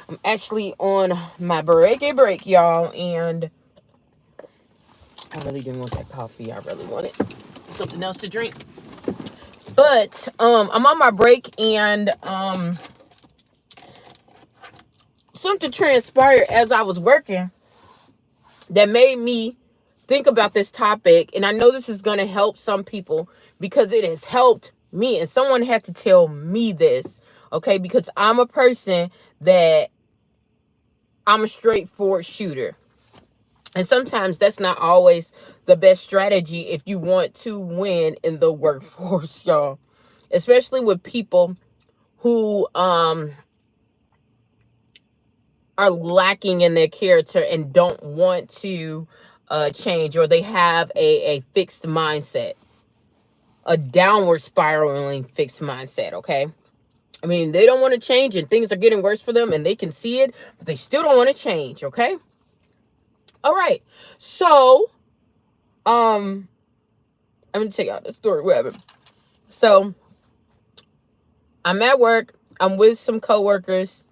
I'm actually on my break, y'all, and I really didn't want that coffee. I really wanted something else to drink. But I'm on my break, and something transpired as I was working that made me think about this topic. And I know this is going to help some people because it has helped me. And someone had to tell me this, okay? Because I'm a person that I'm a straightforward shooter. And sometimes that's not always the best strategy if you want to win in the workforce, y'all. Especially with people who are lacking in their character and don't want to change, or they have a fixed mindset, a downward spiraling fixed mindset, okay? I mean, they don't want to change and things are getting worse for them and they can see it, but they still don't want to change, okay? All right. So, I'm going to take out the story, whatever. So, I'm at work. I'm with some coworkers.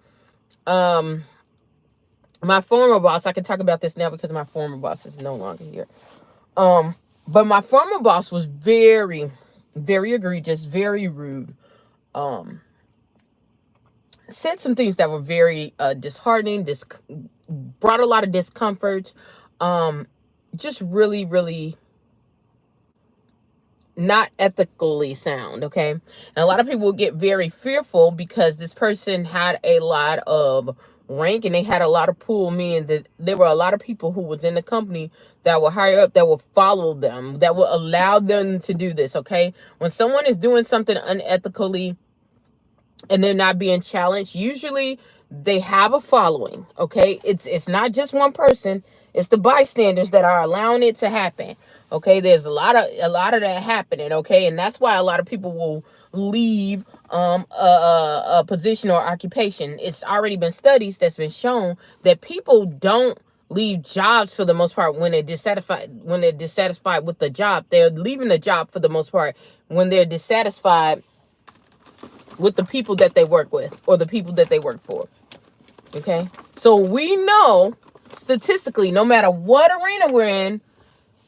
My former boss, I can talk about this now because my former boss is no longer here. But my former boss was very, very egregious, very rude. Said some things that were very disheartening, brought a lot of discomfort. Just really, really not ethically sound, okay? And a lot of people get very fearful because this person had a lot of rank and they had a lot of pull, meaning that there were a lot of people who was in the company that were higher up that will follow them, that will allow them to do this, okay? When someone is doing something unethically and they're not being challenged, usually they have a following, okay? It's not just one person, it's the bystanders that are allowing it to happen. Okay, there's a lot of that happening, okay? And that's why a lot of people will leave a position or occupation. It's already been studies that's been shown that people don't leave jobs for the most part when they're dissatisfied with the job. They're leaving the job for the most part when they're dissatisfied with the people that they work with or the people that they work for. Okay? So we know statistically, no matter what arena we're in,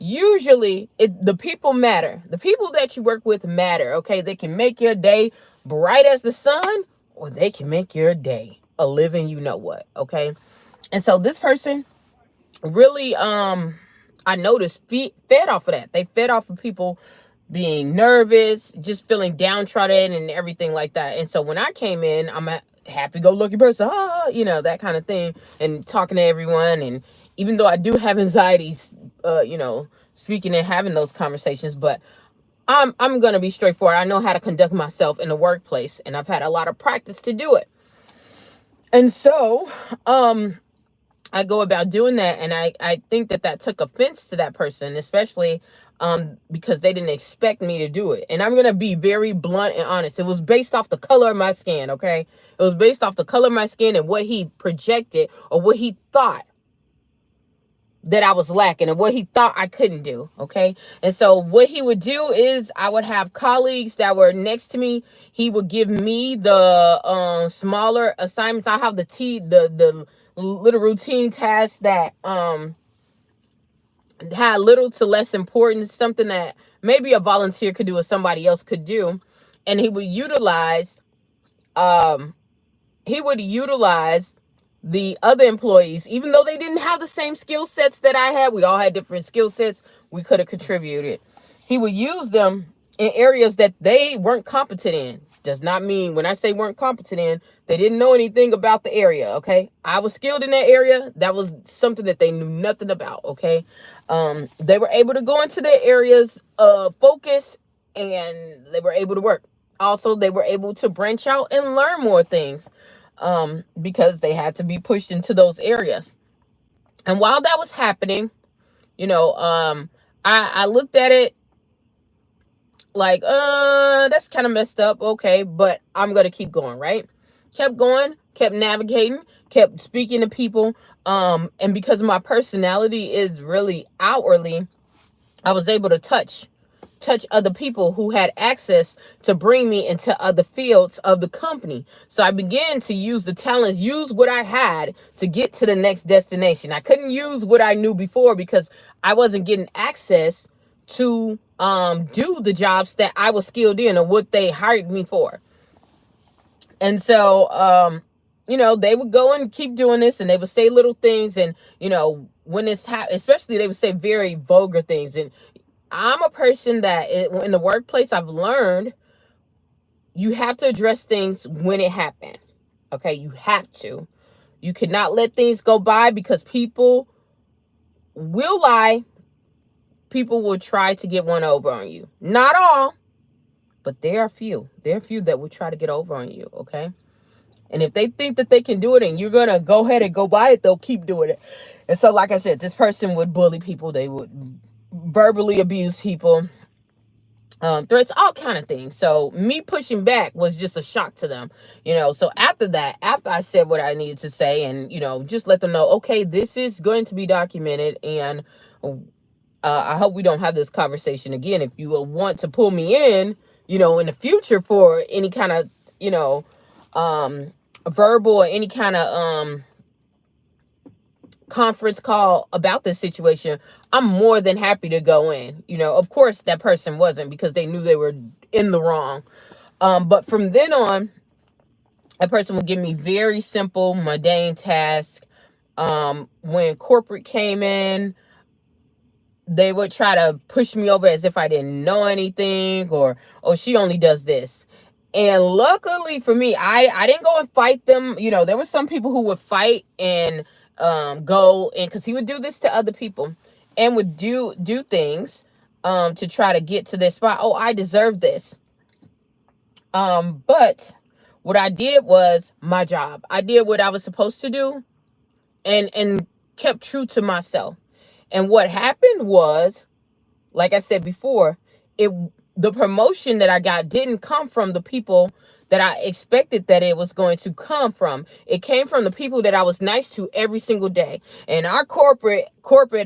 usually the people matter. The people that you work with matter. Okay? They can make your day bright as the sun, or they can make your day a living you know what. Okay? And so this person really I noticed fed off of that. They fed off of people being nervous, just feeling downtrodden and everything like that. And so when I came in, I'm a happy-go-lucky person, that kind of thing, and talking to everyone. And even though I do have anxieties, speaking and having those conversations, but I'm gonna be straightforward. I know how to conduct myself in the workplace, and I've had a lot of practice to do it. And so, I go about doing that, and I think that took offense to that person, especially because they didn't expect me to do it. And I'm gonna be very blunt and honest. It was based off the color of my skin, okay? It was based off the color of my skin and what he projected or what he thought that I was lacking and what he thought I couldn't do, okay? And so what he would do is I would have colleagues that were next to me. He would give me the smaller assignments. I have the little routine tasks that had little to less importance, something that maybe a volunteer could do or somebody else could do. And um he would utilize the other employees, even though they didn't have the same skill sets that I had. We all had different skill sets. We could have contributed. He would use them in areas that they weren't competent in. Does not mean when I say weren't competent in, they didn't know anything about the area, okay? I was skilled in that area. That was something that they knew nothing about, okay? They were able to go into their areas of focus and they were able to work. Also, they were able to branch out and learn more things because they had to be pushed into those areas. And while that was happening, I looked at it like, that's kind of messed up. Okay, but I'm going to keep going, right? Kept going, kept navigating, kept speaking to people. And because my personality is really outwardly, I was able to touch touch other people who had access to bring me into other fields of the company. So I began to use the talents, use what I had to get to the next destination. I couldn't use what I knew before because I wasn't getting access to do the jobs that I was skilled in or what they hired me for. And so they would go and keep doing this, and they would say little things, and when it's especially they would say very vulgar things. And I'm a person that in the workplace, I've learned you have to address things when it happened. Okay, you have to. You cannot let things go by because people will lie. People will try to get one over on you. Not all, but there are few. There are few that will try to get over on you, okay? And if they think that they can do it and you're going to go ahead and go by it, they'll keep doing it. And so, like I said, this person would bully people. They would verbally abuse people, threats, all kind of things. So me pushing back was just a shock to them, So after that, after I said what I needed to say and, just let them know, okay, this is going to be documented. And I hope we don't have this conversation again. If you will want to pull me in, in the future for any kind of, verbal or any kind of conference call about this situation, I'm more than happy to go in. Of course that person wasn't, because they knew they were in the wrong. But from then on, that person would give me very simple, mundane tasks. When corporate came in, they would try to push me over as if I didn't know anything, or, oh, she only does this. And luckily for me, I didn't go and fight them. There were some people who would fight and go, and because he would do this to other people and would do things to try to get to this spot. Oh, I deserve this. But what I did was my job. I did what I was supposed to do and kept true to myself. And what happened was, like I said before, the promotion that I got didn't come from the people that I expected that it was going to come from. It came from the people that I was nice to every single day. And our corporate,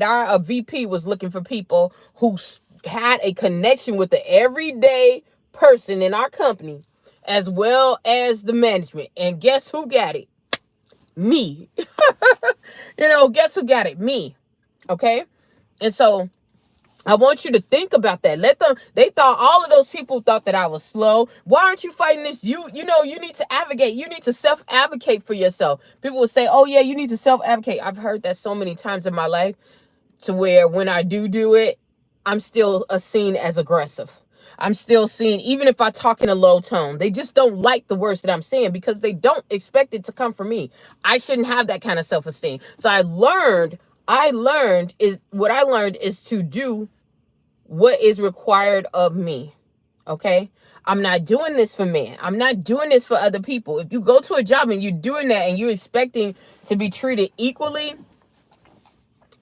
our VP was looking for people who had a connection with the everyday person in our company, as well as the management. And guess who got it? Me. Guess who got it? Me. Okay? And so I want you to think about that. They thought, all of those people thought that I was slow. Why aren't you fighting this? You need to advocate. You need to self-advocate for yourself. People will say, oh yeah, you need to self-advocate. I've heard that so many times in my life, to where when I do it, I'm still seen as aggressive. I'm still seen, even if I talk in a low tone. They just don't like the words that I'm saying because they don't expect it to come from me. I shouldn't have that kind of self-esteem. So what I learned is to do what is required of me. Okay? I'm not doing this for men. I'm not doing this for other people. If you go to a job and you're doing that and you're expecting to be treated equally,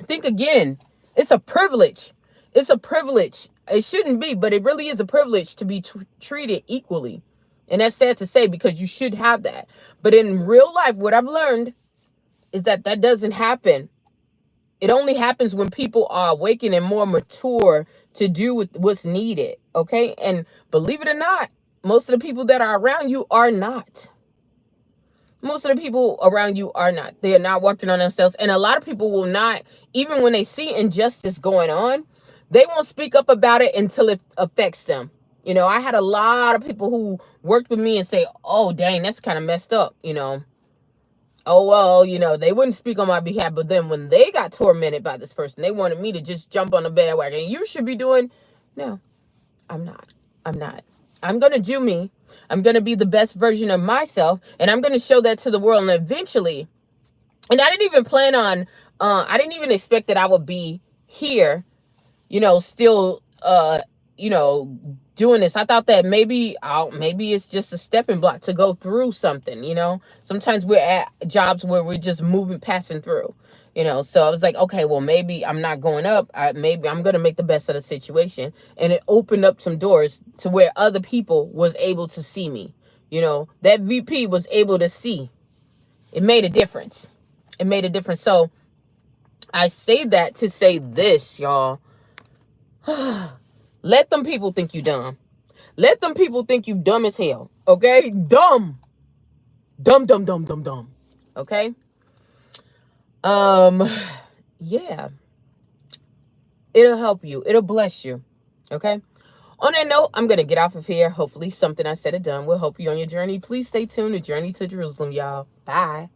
think again. It's a privilege. It's a privilege. It shouldn't be, but it really is a privilege to be treated equally. And that's sad to say, because you should have that. But in real life, what I've learned is that doesn't happen. It only happens when people are awakened and more mature to do with what's needed. Okay? And believe it or not, most of the people that are around you are not. Most of the people around you are not. They are not working on themselves. And a lot of people will not, even when they see injustice going on, they won't speak up about it until it affects them. I had a lot of people who worked with me and say, oh, dang, that's kind of messed up, Oh, well, they wouldn't speak on my behalf. But then when they got tormented by this person, they wanted me to just jump on the bandwagon. You should be doing. No, I'm not. I'm going to do me. I'm going to be the best version of myself. And I'm going to show that to the world. And eventually, and I didn't even plan on, I didn't even expect that I would be here, still, doing this. I thought that maybe it's just a stepping block to go through something. Sometimes we're at jobs where we're just passing through, so I was like, okay, well, maybe I'm not going up. Maybe I'm going to make the best of the situation. And it opened up some doors to where other people was able to see me. That VP was able to see. It made a difference. So I say that to say this, y'all. Let them people think you dumb. Let them people think you dumb as hell. Okay? Dumb. Dumb, dumb, dumb, dumb, dumb. Okay? Yeah. It'll help you. It'll bless you. Okay? On that note, I'm going to get off of here. Hopefully something I said or done will help you on your journey. Please stay tuned to Journey to Jerusalem, y'all. Bye.